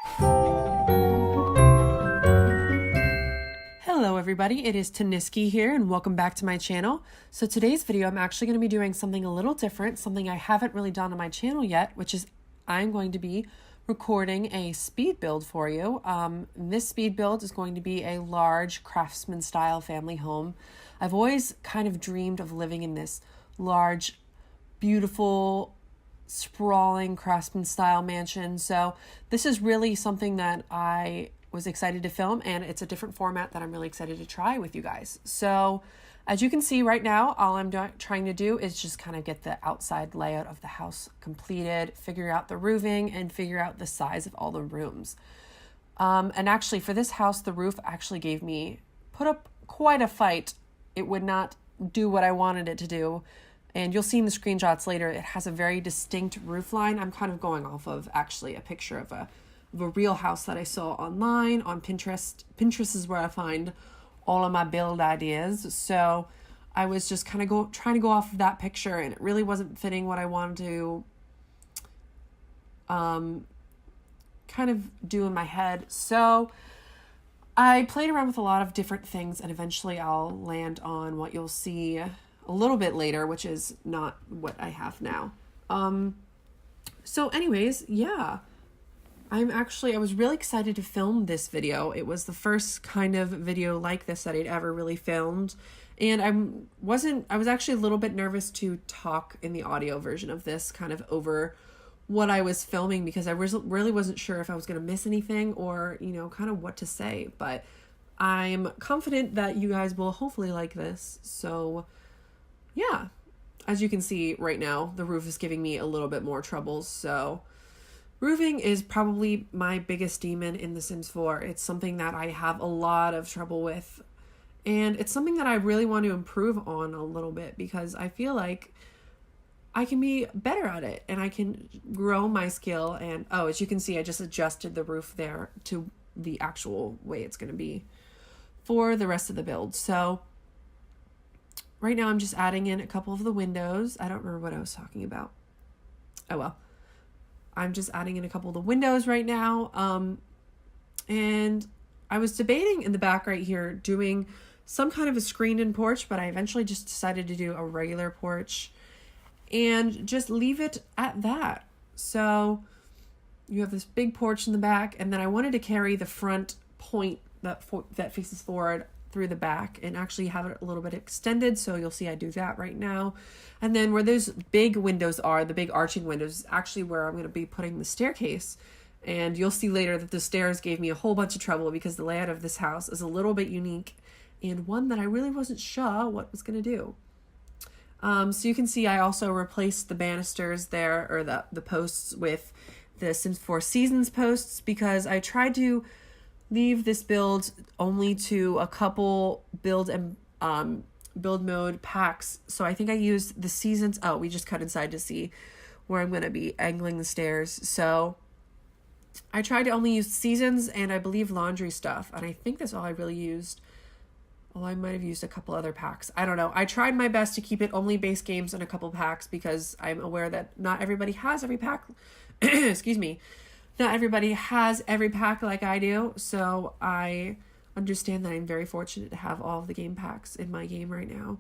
Hello everybody, it is Taniski here and welcome back to my channel. So today's video I'm actually going to be doing something a little different, something I haven't really done on my channel yet, which is I'm going to be recording a speed build for you. This speed build is going to be a large Craftsman-Style family home. I've always kind of dreamed of living in this large, beautiful, sprawling Craftsman-Style mansion. So this is really something that I was excited to film, and it's a different format that I'm really excited to try with you guys. So as you can see right now, all I'm trying to do is just kind of get the outside layout of the house completed, figure out the roofing, and figure out the size of all the rooms. And actually for this house, the roof actually put up quite a fight. It would not do what I wanted it to do. And you'll see in the screenshots later, it has a very distinct roof line. I'm kind of going off of actually a picture of a real house that I saw online on Pinterest. Pinterest is where I find all of my build ideas. So I was just kind of trying to go off of that picture, and it really wasn't fitting what I wanted to kind of do in my head. So I played around with a lot of different things, and eventually I'll land on what you'll see a little bit later, which is not what I have now. So anyways, yeah. I was really excited to film this video. It was the first kind of video like this that I'd ever really filmed. And I was actually a little bit nervous to talk in the audio version of this kind of over what I was filming, because I really wasn't sure if I was going to miss anything or, kind of what to say. But I'm confident that you guys will hopefully like this. So yeah, as you can see right now, the roof is giving me a little bit more troubles. So roofing is probably my biggest demon in The Sims 4. It's something that I have a lot of trouble with. And it's something that I really want to improve on a little bit, because I feel like I can be better at it and I can grow my skill. And as you can see, I just adjusted the roof there to the actual way it's going to be for the rest of the build. So right now I'm just adding in a couple of the windows. I don't remember what I was talking about. Oh well. I'm just adding in a couple of the windows right now. And I was debating in the back right here doing some kind of a screened-in porch, but I eventually just decided to do a regular porch and just leave it at that. So you have this big porch in the back, and then I wanted to carry the front point that faces forward through the back and actually have it a little bit extended. So you'll see I do that right now. And then where those big windows are, the big arching windows, is actually where I'm going to be putting the staircase. And you'll see later that the stairs gave me a whole bunch of trouble, because the layout of this house is a little bit unique and one that I really wasn't sure what was going to do. So you can see I also replaced the banisters there, or the posts, with the Sims 4 Seasons posts, because I tried to leave this build only to a couple build mode packs. So I think I used the seasons. Oh, we just cut inside to see where I'm going to be angling the stairs. So I tried to only use seasons and I believe laundry stuff. And I think that's all I really used. Well, I might have used a couple other packs. I don't know. I tried my best to keep it only base games and a couple packs, because I'm aware that not everybody has every pack. Excuse me. Not everybody has every pack like I do, so I understand that I'm very fortunate to have all of the game packs in my game right now.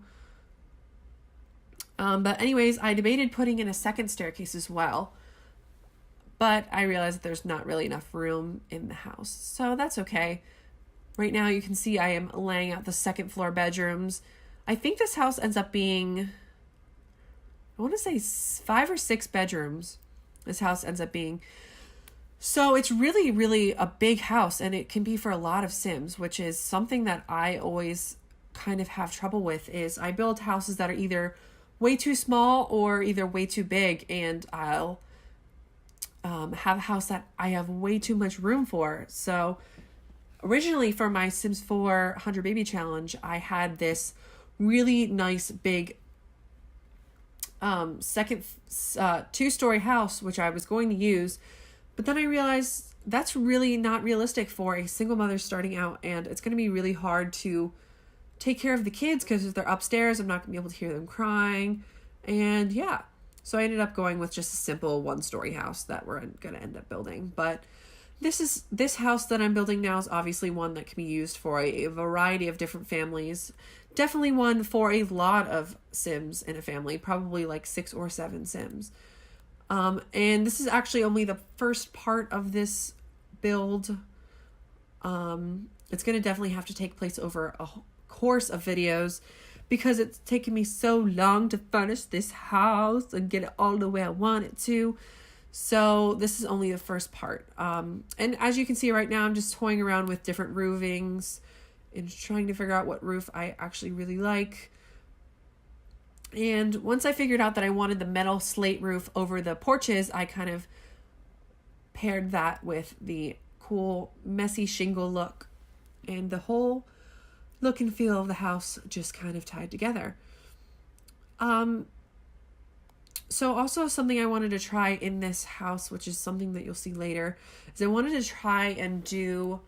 But anyways, I debated putting in a second staircase as well, but I realized that there's not really enough room in the house, so that's okay. Right now you can see I am laying out the second floor bedrooms. I think this house ends up being, I want to say 5 or 6 bedrooms. This house ends up being. So it's really, really a big house, and it can be for a lot of Sims, which is something that I always kind of have trouble with. Is I build houses that are either way too small or either way too big, and I'll have a house that I have way too much room for. So originally for my Sims 4 100 Baby Challenge, I had this really nice big second 2-story house, which I was going to use. But then I realized that's really not realistic for a single mother starting out, and it's going to be really hard to take care of the kids, because if they're upstairs, I'm not going to be able to hear them crying. And yeah, so I ended up going with just a simple 1-story house that we're going to end up building. But This house that I'm building now is obviously one that can be used for a variety of different families. Definitely one for a lot of Sims in a family, probably like 6 or 7 Sims. And this is actually only the first part of this build. It's going to definitely have to take place over a course of videos because it's taken me so long to furnish this house and get it all the way I want it to. So this is only the first part. And as you can see right now, I'm just toying around with different roofings and trying to figure out what roof I actually really like. And once I figured out that I wanted the metal slate roof over the porches, I kind of paired that with the cool messy shingle look, and the whole look and feel of the house just kind of tied together. So also something I wanted to try in this house, which is something that you'll see later, is I wanted to try and do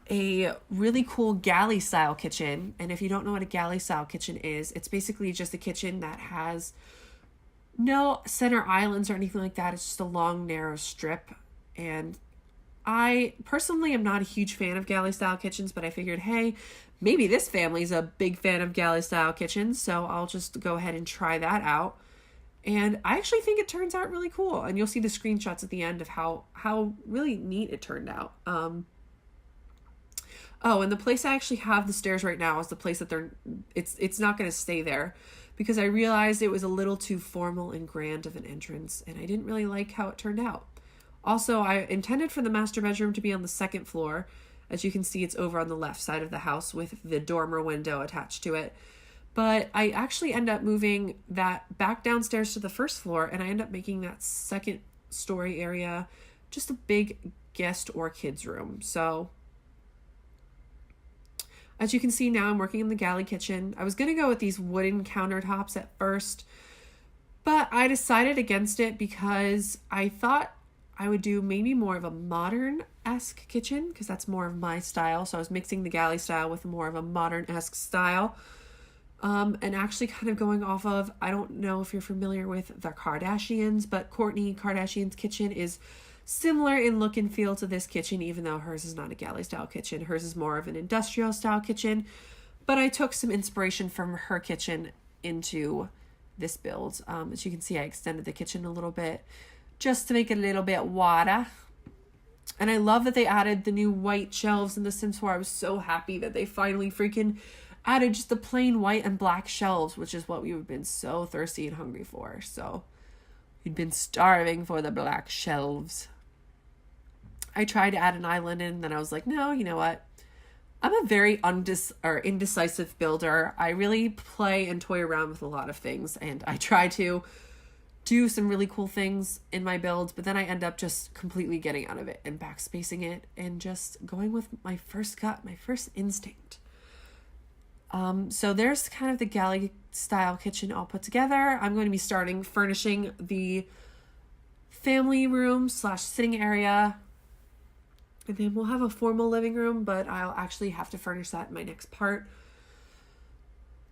a really cool galley style kitchen. And if you don't know what a galley style kitchen is, it's basically just a kitchen that has no center islands or anything like that. It's just a long, narrow strip. And I personally am not a huge fan of galley style kitchens, but I figured, hey, maybe this family's a big fan of galley style kitchens, so I'll just go ahead and try that out. And I actually think it turns out really cool. And you'll see the screenshots at the end of how really neat it turned out. Oh, and the place I actually have the stairs right now is the place that it's not going to stay there because I realized it was a little too formal and grand of an entrance, and I didn't really like how it turned out. Also, I intended for the master bedroom to be on the 2nd floor. As you can see, it's over on the left side of the house with the dormer window attached to it. But I actually end up moving that back downstairs to the 1st floor, and I end up making that 2nd story area just a big guest or kids room. So as you can see now, I'm working in the galley kitchen. I was going to go with these wooden countertops at first, but I decided against it because I thought I would do maybe more of a modern-esque kitchen because that's more of my style. So I was mixing the galley style with more of a modern-esque style. And actually kind of going off of, I don't know if you're familiar with the Kardashians, but Kourtney Kardashian's kitchen is similar in look and feel to this kitchen, even though hers is not a galley style kitchen. Hers is more of an industrial style kitchen. But I took some inspiration from her kitchen into this build. As you can see, I extended the kitchen a little bit just to make it a little bit wider. And I love that they added the new white shelves in The Sims 4. I was so happy that they finally freaking added just the plain white and black shelves, which is what we've been so thirsty and hungry for. So we'd been starving for the black shelves. I tried to add an island in, and then I was like, no, you know what? I'm a very indecisive builder. I really play and toy around with a lot of things, and I try to do some really cool things in my builds, but then I end up just completely getting out of it and backspacing it and just going with my first gut, my first instinct. So there's kind of the galley style kitchen all put together. I'm going to be starting furnishing the family room / sitting area. And then we'll have a formal living room, but I'll actually have to furnish that in my next part.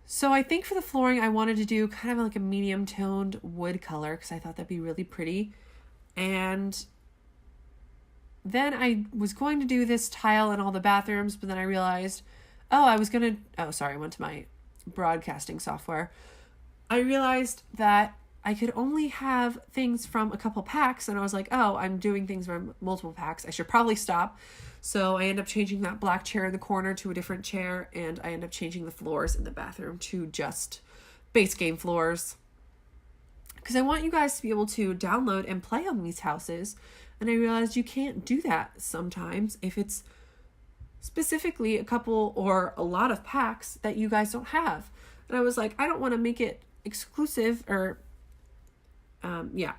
So I think for the flooring, I wanted to do kind of like a medium toned wood color because I thought that'd be really pretty. And then I was going to do this tile in all the bathrooms, but then I realized, I went to my broadcasting software. I realized that I could only have things from a couple packs, and I was like, I'm doing things from multiple packs. I should probably stop. So I end up changing that black chair in the corner to a different chair, and I end up changing the floors in the bathroom to just base game floors. Because I want you guys to be able to download and play on these houses, and I realized you can't do that sometimes if it's specifically a couple or a lot of packs that you guys don't have. And I was like, I don't want to make it exclusive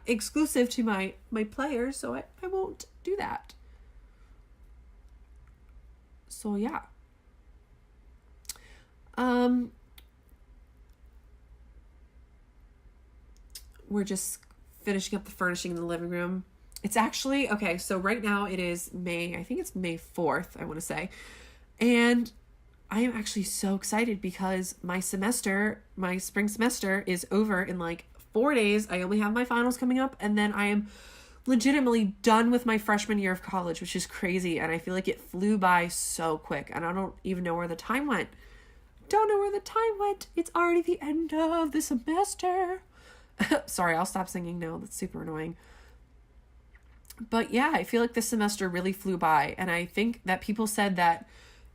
exclusive to my players, so I won't do that. So yeah. We're just finishing up the furnishing in the living room. It's actually, okay, so right now it is May 4th, I want to say. And I am actually so excited because my spring semester is over in like 4 days. I only have my finals coming up, and then I am legitimately done with my freshman year of college, which is crazy. And I feel like it flew by so quick. And I don't even know where the time went. Don't know where the time went. It's already the end of the semester. Sorry, I'll stop singing now. That's super annoying. But yeah, I feel like this semester really flew by. And I think that people said that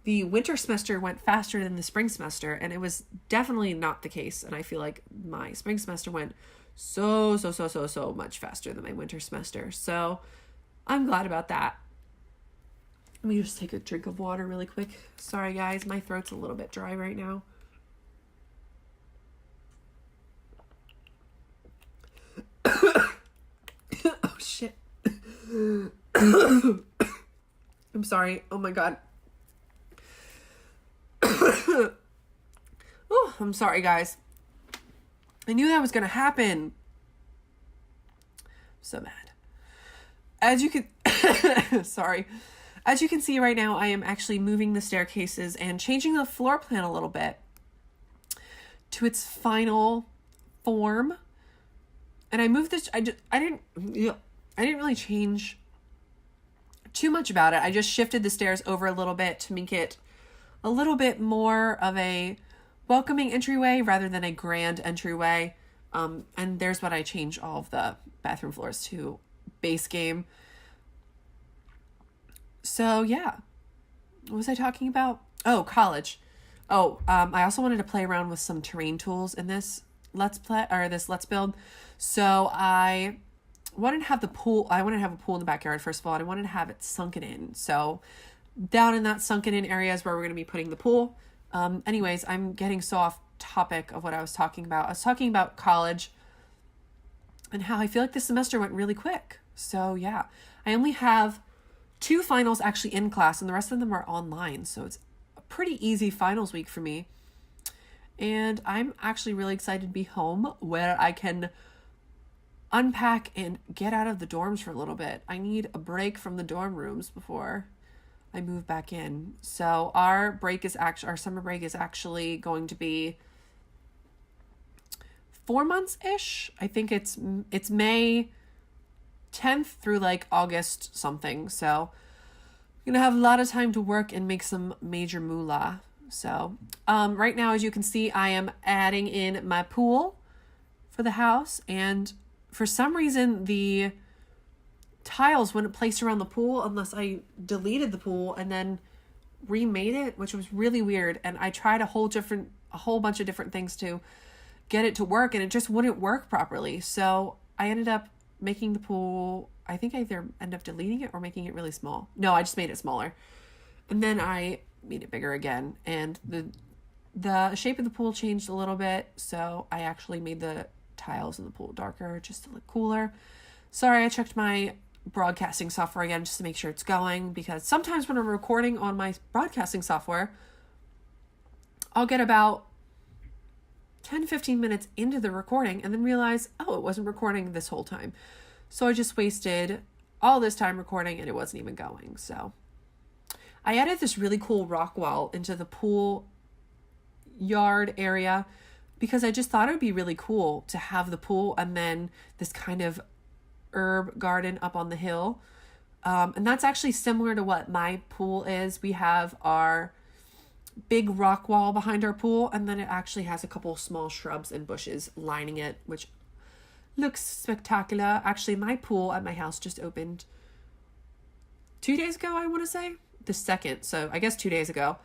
the winter semester went faster than the spring semester. And it was definitely not the case. And I feel like my spring semester went so much faster than my winter semester. So I'm glad about that. Let me just take a drink of water really quick. Sorry guys, my throat's a little bit dry right now. Oh shit. I'm sorry. Oh my god. Oh, I'm sorry guys. I knew that was going to happen. So mad. As you can, sorry. As you can see right now, I am actually moving the staircases and changing the floor plan a little bit to its final form. And I moved this, I didn't really change too much about it. I just shifted the stairs over a little bit to make it a little bit more of a welcoming entryway rather than a grand entryway. And there's what I changed all of the bathroom floors to base game. So yeah, what was I talking about? Oh, college. Oh, I also wanted to play around with some terrain tools in this let's build. So I wanted to have a pool in the backyard. First of all, and I wanted to have it sunken in. So down in that sunken in area is where we're going to be putting the pool. Anyways, I'm getting so off topic of what I was talking about. I was talking about college and how I feel like this semester went really quick. So yeah, I only have 2 finals actually in class and the rest of them are online. So it's a pretty easy finals week for me. And I'm actually really excited to be home where I can unpack and get out of the dorms for a little bit. I need a break from the dorm rooms before I move back in. So our summer break is actually going to be 4 months-ish. I think it's May 10th through like August something. So I'm gonna have a lot of time to work and make some major moolah. So right now, as you can see, I am adding in my pool for the house, and for some reason the tiles wouldn't place around the pool unless I deleted the pool and then remade it, which was really weird. And I tried a whole bunch of different things to get it to work, and it just wouldn't work properly. So I ended up making the pool, I think I either end up deleting it or making it really small. No, I just made it smaller. And then I made it bigger again. And the shape of the pool changed a little bit. So I actually made the tiles in the pool darker just to look cooler. Sorry, I checked my broadcasting software again just to make sure it's going, because sometimes when I'm recording on my broadcasting software, I'll get about 10-15 minutes into the recording and then realize, oh, it wasn't recording this whole time. So I just wasted all this time recording and it wasn't even going. So I added this really cool rock wall into the pool yard area because I just thought it would be really cool to have the pool and then this kind of herb garden up on the hill. And that's actually similar to what my pool is. We have our big rock wall behind our pool, and then it actually has a couple small shrubs and bushes lining it, which looks spectacular. Actually, my pool at my house just opened 2 days ago, I want to say. The 2nd, so I guess 2 days ago.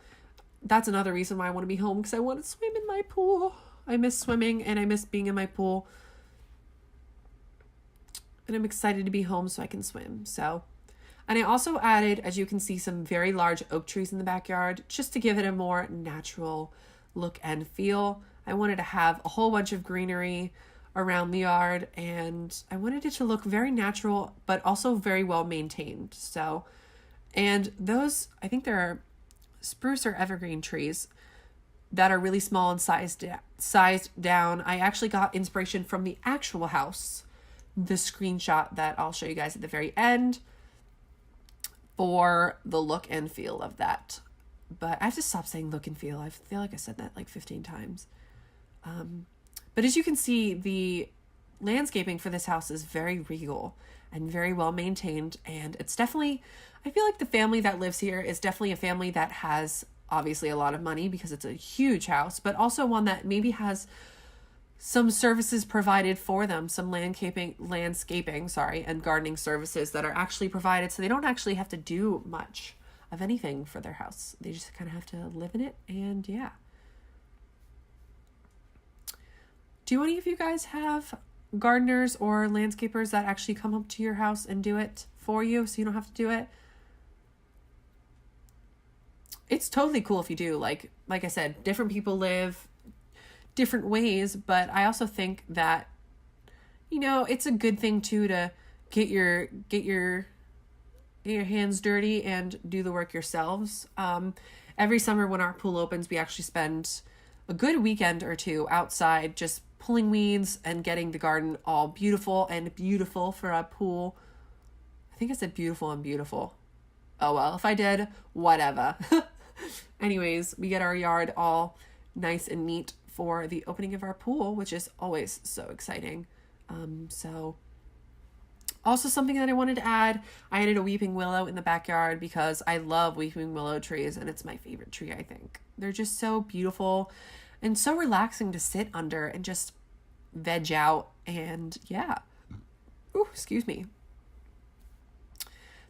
That's another reason why I want to be home, because I want to swim in my pool. I miss swimming and I miss being in my pool. And I'm excited to be home so I can swim. And I also added, as you can see, some very large oak trees in the backyard just to give it a more natural look and feel. I wanted to have a whole bunch of greenery around the yard, and I wanted it to look very natural but also very well maintained. And those, I think there are spruce or evergreen trees that are really small and sized down. I actually got inspiration from the actual house, the screenshot that I'll show you guys at the very end, for the look and feel of that. But I have to stop saying look and feel. I feel like I said that like 15 times. But as you can see, the landscaping for this house is very regal. and very well maintained. And it's definitely, I feel like the family that lives here is definitely a family that has obviously a lot of money because it's a huge house, but also one that maybe has some services provided for them, some landscaping, and gardening services that are actually provided, so they don't actually have to do much of anything for their house. They just kind of have to live in it, and yeah. Do any of you guys have gardeners or landscapers that actually come up to your house and do it for you so you don't have to do it? It's totally cool if you do. Like I said, different people live different ways, but I also think that, you know, it's a good thing too to get your hands dirty and do the work yourselves. Every summer when our pool opens, we actually spend a good weekend or two outside just pulling weeds and getting the garden all beautiful for a pool. I think I said beautiful and beautiful. Oh well, if I did, whatever. Anyways, we get our yard all nice and neat for the opening of our pool, which is always so exciting. So also something that I wanted to add, I added a weeping willow in the backyard because I love weeping willow trees and it's my favorite tree, I think. They're just so beautiful and so relaxing to sit under and just veg out, and yeah. Ooh, excuse me.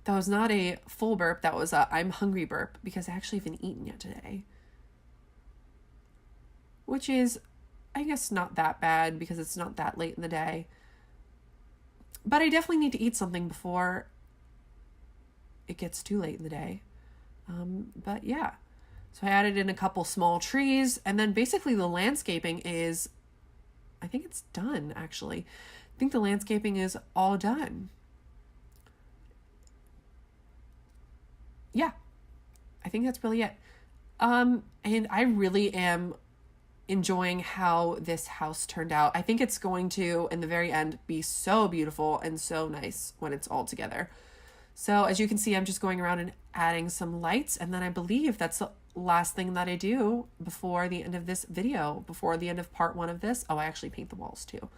That was not a full burp, that was a I'm hungry burp because I actually haven't eaten yet today. Which is, I guess, not that bad because it's not that late in the day. But I definitely need to eat something before it gets too late in the day. But yeah, so I added in a couple small trees, and then basically the landscaping is, I think it's done actually. I think the landscaping is all done. Yeah, I think that's really it. And I really am enjoying how this house turned out. I think it's going to, in the very end, be so beautiful and so nice when it's all together. So as you can see, I'm just going around and adding some lights, and then I believe that's the last thing that I do before the end of this video, before the end of part 1 of this. Oh, I actually paint the walls too.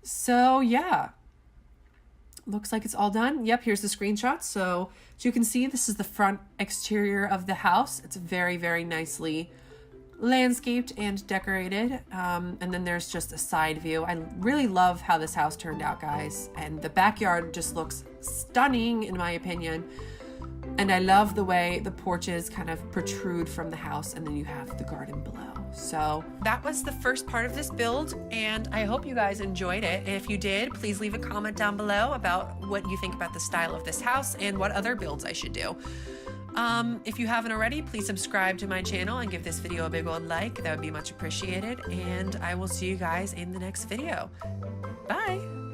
So yeah, looks like it's all done. Yep, here's the screenshot. So as you can see, this is the front exterior of the house. It's very, very nicely landscaped and decorated, and then there's just a side view. I really love how this house turned out, guys, and the backyard just looks stunning in my opinion, and I love the way the porches kind of protrude from the house, and then you have the garden below. So that was the first part of this build, and I hope you guys enjoyed it. And if you did, please leave a comment down below about what you think about the style of this house and what other builds I should do. If you haven't already, please subscribe to my channel and give this video a big old like. That would be much appreciated. And I will see you guys in the next video. Bye.